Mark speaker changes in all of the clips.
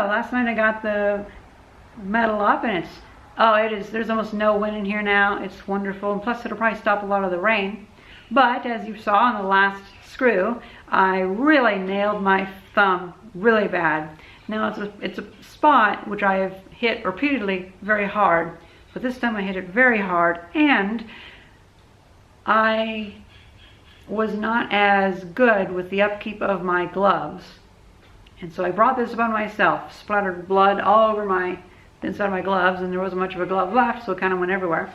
Speaker 1: last night I got the metal up, and there's almost no wind in here now. It's wonderful, and plus it'll probably stop a lot of the rain. But as you saw in the last screw, I really nailed my thumb really bad. Now it's a spot which I have hit repeatedly very hard, but this time I hit it very hard, and I was not as good with the upkeep of my gloves. And so I brought this upon myself, splattered blood all over the inside of my gloves, and there wasn't much of a glove left, so it kind of went everywhere.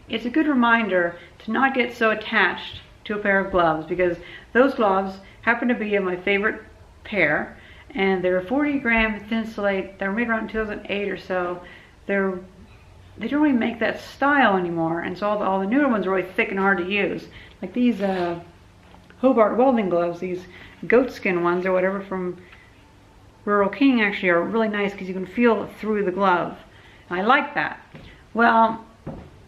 Speaker 1: It's a good reminder to not get so attached to a pair of gloves, because those gloves happen to be my favorite pair, and they're 40-gram thin-slate. They were made around 2008 or so. They don't really make that style anymore, and so all the newer ones are really thick and hard to use. Like these Hobart welding gloves, these goatskin ones or whatever from Rural King, actually are really nice because you can feel through the glove. And I like that. Well,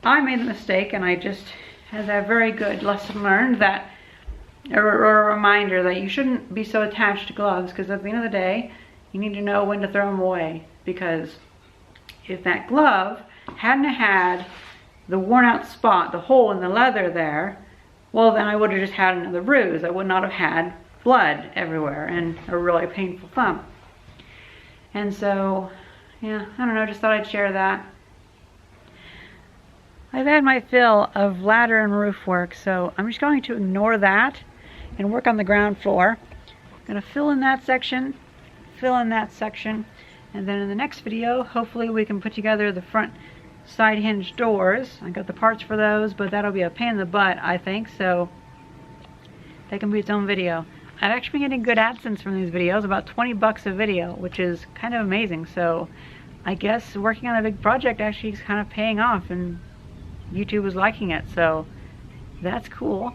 Speaker 1: I made the mistake, and I just had that very good lesson learned, that or a reminder that you shouldn't be so attached to gloves, because at the end of the day you need to know when to throw them away. Because if that glove hadn't had the worn out spot, the hole in the leather there, well, then I would have just had another bruise. I would not have had blood everywhere and a really painful thumb. And so, yeah, I don't know, just thought I'd share that. I've had my fill of ladder and roof work, so I'm just going to ignore that and work on the ground floor. I'm going to fill in that section, and then in the next video, hopefully we can put together the front side hinge doors. I got the parts for those, but that'll be a pain in the butt, I think, so that can be its own video. I've actually been getting good AdSense from these videos, about 20 bucks a video, which is kind of amazing. So I guess working on a big project actually is kind of paying off, and YouTube was liking it, so that's cool.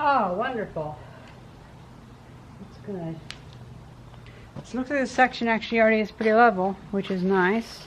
Speaker 1: Oh, wonderful. That's good. So it looks like this section actually already is pretty level, which is nice.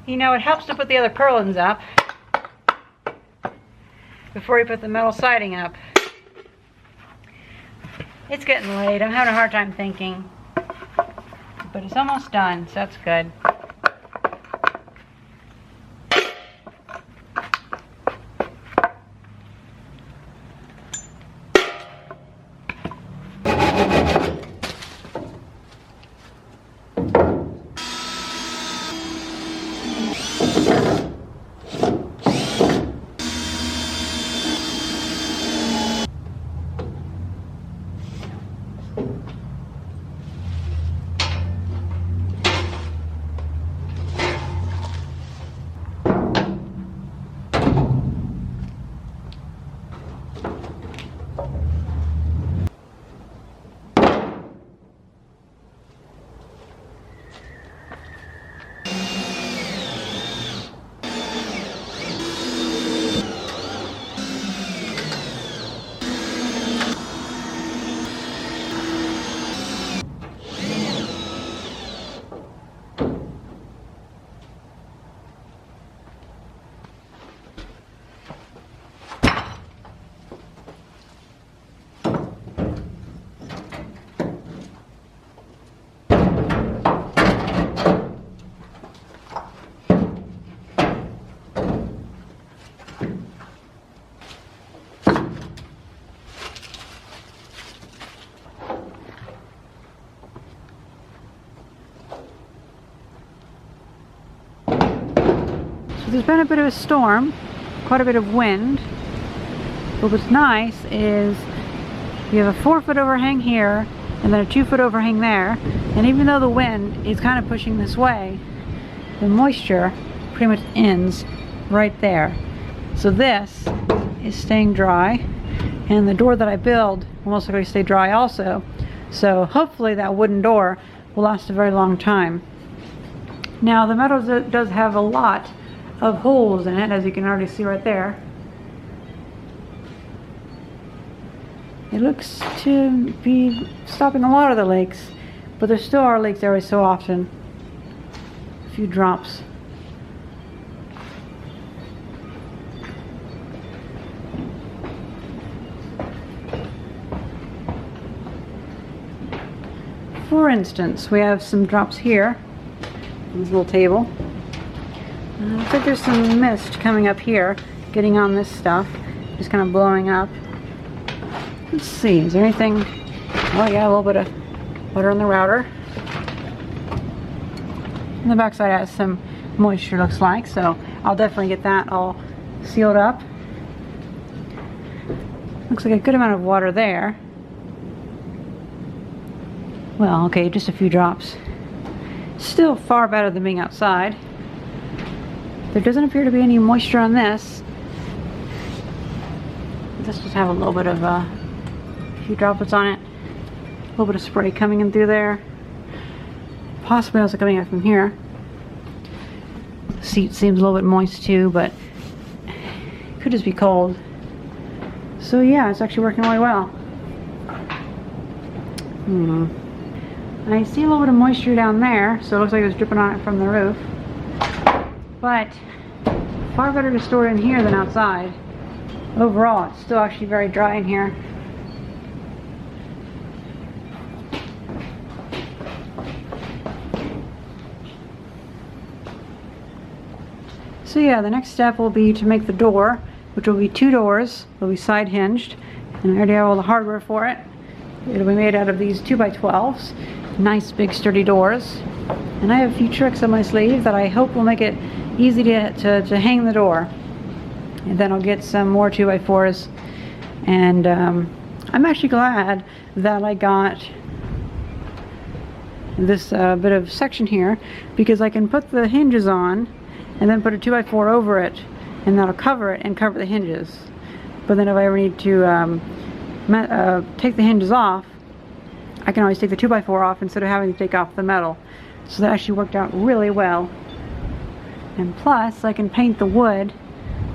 Speaker 1: You know, it helps to put the other purlins up before you put the metal siding up. It's getting late. I'm having a hard time thinking. But it's almost done, so that's good. There's been a bit of a storm, quite a bit of wind, but what's nice is you have a 4-foot overhang here and then a 2-foot overhang there, and even though the wind is kind of pushing this way, the moisture pretty much ends right there. So this is staying dry, and the door that I build will most likely stay dry also, so hopefully that wooden door will last a very long time. Now the metal does have a lot of holes in it, as you can already see right there. It looks to be stopping a lot of the leaks, but there still are leaks every so often. A few drops. For instance, we have some drops here on this little table. Looks like there's some mist coming up here, getting on this stuff, just kind of blowing up. Let's see, is there anything? Oh yeah, a little bit of water on the router. And the backside has some moisture, looks like, so I'll definitely get that all sealed up. Looks like a good amount of water there. Well, okay, just a few drops. Still far better than being outside. There doesn't appear to be any moisture on this. This just have a little bit of a few droplets on it. A little bit of spray coming in through there. Possibly also coming out from here. The seat seems a little bit moist too, but it could just be cold. So yeah, it's actually working really well. I see a little bit of moisture down there, so it looks like it was dripping on it from the roof. But far better to store it in here than outside. Overall, it's still actually very dry in here. So yeah, the next step will be to make the door, which will be 2 doors. They'll be side hinged, and I already have all the hardware for it. It'll be made out of these 2x12s. Nice big sturdy doors. And I have a few tricks on my sleeve that I hope will make it easy to hang the door. And then I'll get some more 2x4s. And I'm actually glad that I got this bit of section here, because I can put the hinges on and then put a 2x4 over it, and that'll cover it and cover the hinges. But then if I ever need to take the hinges off, I can always take the 2x4 off instead of having to take off the metal. So that actually worked out really well. And plus I can paint the wood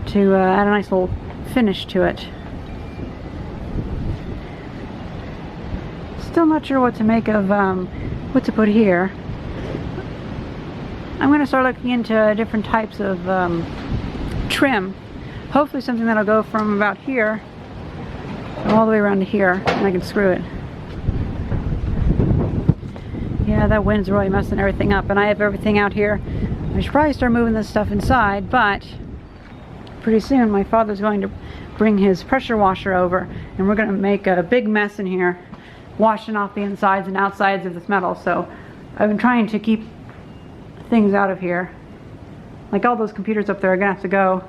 Speaker 1: to add a nice little finish to it. Still not sure what to make of what to put here. I'm going to start looking into different types of trim. Hopefully something that'll go from about here all the way around to here, and I can screw it. Yeah, that wind's really messing everything up, and I have everything out here. I should probably start moving this stuff inside, but pretty soon my father's going to bring his pressure washer over, and we're going to make a big mess in here, washing off the insides and outsides of this metal. So I've been trying to keep things out of here. Like all those computers up there are going to have to go,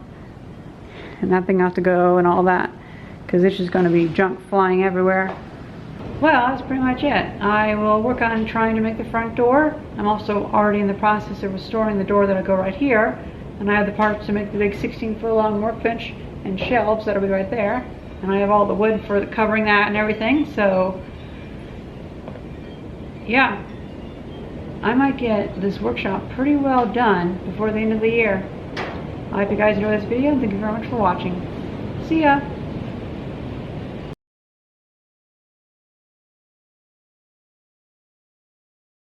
Speaker 1: and that thing has to go, and all that, because it's just going to be junk flying everywhere. Well, that's pretty much it. I will work on trying to make the front door. I'm also already in the process of restoring the door that'll go right here, and I have the parts to make the big 16-foot long workbench and shelves that'll be right there, and I have all the wood for the covering that and everything. So yeah, I might get this workshop pretty well done before the end of the year. I hope you guys enjoyed this video, and thank you very much for watching. See ya!